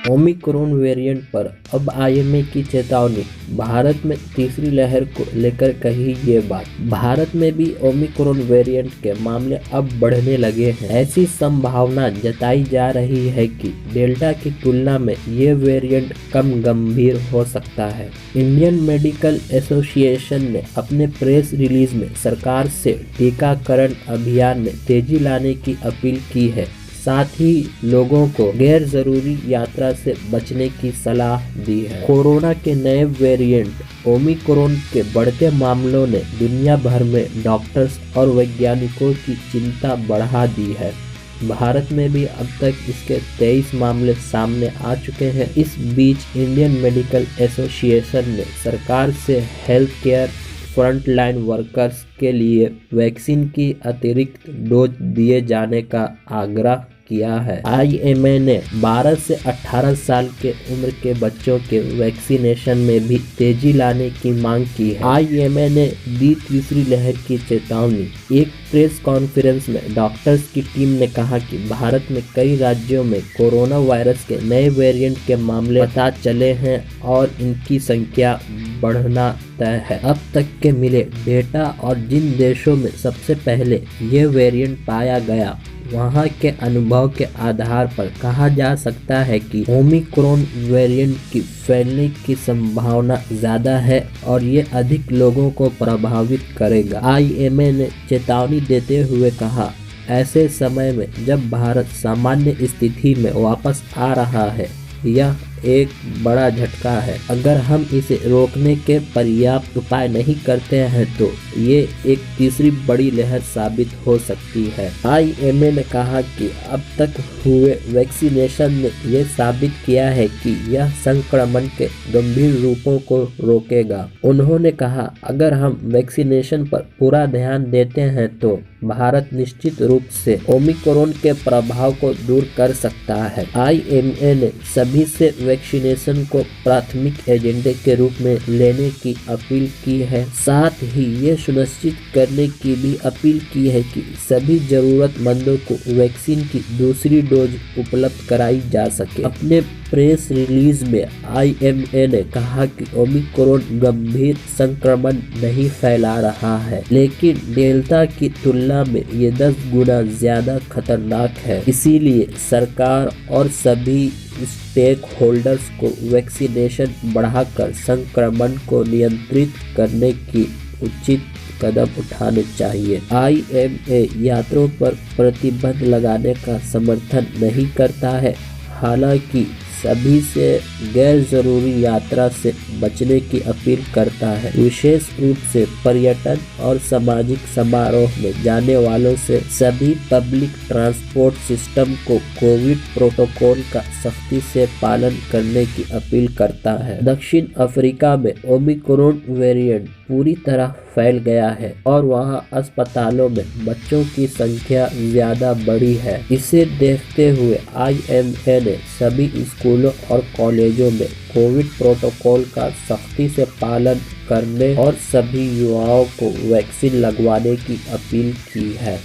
Omicron variant पर अब IMA की चेतावनी। भारत में तीसरी लहर को लेकर कही ये बात। भारत में भी ओमिक्रॉन वेरिएंट के मामले अब बढ़ने लगे हैं। ऐसी संभावना जताई जा रही है कि डेल्टा की तुलना में ये वेरिएंट कम गंभीर हो सकता है। इंडियन मेडिकल एसोसिएशन ने अपने प्रेस रिलीज में सरकार से टीकाकरण अभियान में तेजी लाने की अपील की है। साथ ही लोगों को गैर जरूरी यात्रा से बचने की सलाह दी है। कोरोना के नए वेरिएंट ओमिक्रॉन के बढ़ते मामलों ने दुनिया भर में डॉक्टर्स और वैज्ञानिकों की चिंता बढ़ा दी है। भारत में भी अब तक इसके 23 मामले सामने आ चुके हैं। इस बीच इंडियन मेडिकल एसोसिएशन ने सरकार से हेल्थ केयर फ्रंटलाइन वर्कर्स के लिए वैक्सीन की अतिरिक्त डोज दिए जाने का आग्रह किया है। आईएमए ने 12 से 18 साल के उम्र के बच्चों के वैक्सीनेशन में भी तेजी लाने की मांग की है। आईएमए ने दी तीसरी लहर की चेतावनी। एक प्रेस कॉन्फ्रेंस में डॉक्टर्स की टीम ने कहा कि भारत में कई राज्यों में कोरोना वायरस के नए वेरिएंट के मामले पता चले हैं और इनकी संख्या बढ़ना तय है। अब तक के मिले डेटा और जिन देशों में सबसे पहले ये वेरिएंट पाया गया, वहां के अनुभव के आधार पर कहा जा सकता है कि ओमिक्रॉन वेरिएंट की फैलने की संभावना ज्यादा है और ये अधिक लोगों को प्रभावित करेगा। आईएमए ने चेतावनी देते हुए कहा, ऐसे समय में जब भारत सामान्य स्थिति में वापस आ रहा है, यह एक बड़ा झटका है। अगर हम इसे रोकने के पर्याप्त उपाय नहीं करते हैं तो ये एक तीसरी बड़ी लहर साबित हो सकती है। आईएमए ने कहा कि अब तक हुए वैक्सीनेशन ने यह साबित किया है कि यह संक्रमण के गंभीर रूपों को रोकेगा। उन्होंने कहा, अगर हम वैक्सीनेशन पर पूरा ध्यान देते हैं तो भारत निश्चित रूप से ओमिक्रॉन के प्रभाव को दूर कर सकता है। आईएमए ने सभी से वैक्सीनेशन को प्राथमिक एजेंडे के रूप में लेने की अपील की है। साथ ही ये सुनिश्चित करने की भी अपील की है कि सभी जरूरतमंदों को वैक्सीन की दूसरी डोज उपलब्ध कराई जा सके। अपने प्रेस रिलीज में आईएमए ने कहा कि ओमिक्रॉन गंभीर संक्रमण नहीं फैला रहा है, लेकिन डेल्टा की तुलना में ये 10 गुना ज्यादा खतरनाक है। इसीलिए सरकार और सभी स्टेक होल्डर्स को वैक्सीनेशन बढ़ाकर संक्रमण को नियंत्रित करने की उचित कदम उठाने चाहिए। आईएमए यात्रियों पर प्रतिबंध लगाने का समर्थन नहीं करता है, हालांकि सभी से गैर जरूरी यात्रा से बचने की अपील करता है। विशेष रूप से पर्यटन और सामाजिक समारोह में जाने वालों से सभी पब्लिक ट्रांसपोर्ट सिस्टम को कोविड प्रोटोकॉल का सख्ती से पालन करने की अपील करता है। दक्षिण अफ्रीका में ओमिक्रॉन वेरिएंट पूरी तरह फैल गया है और वहां अस्पतालों में बच्चों की संख्या ज्यादा बढ़ी है। इसे देखते हुए आईएमए ने सभी स्कूलों और कॉलेजों में कोविड प्रोटोकॉल का सख्ती से पालन करने और सभी युवाओं को वैक्सीन लगवाने की अपील की है।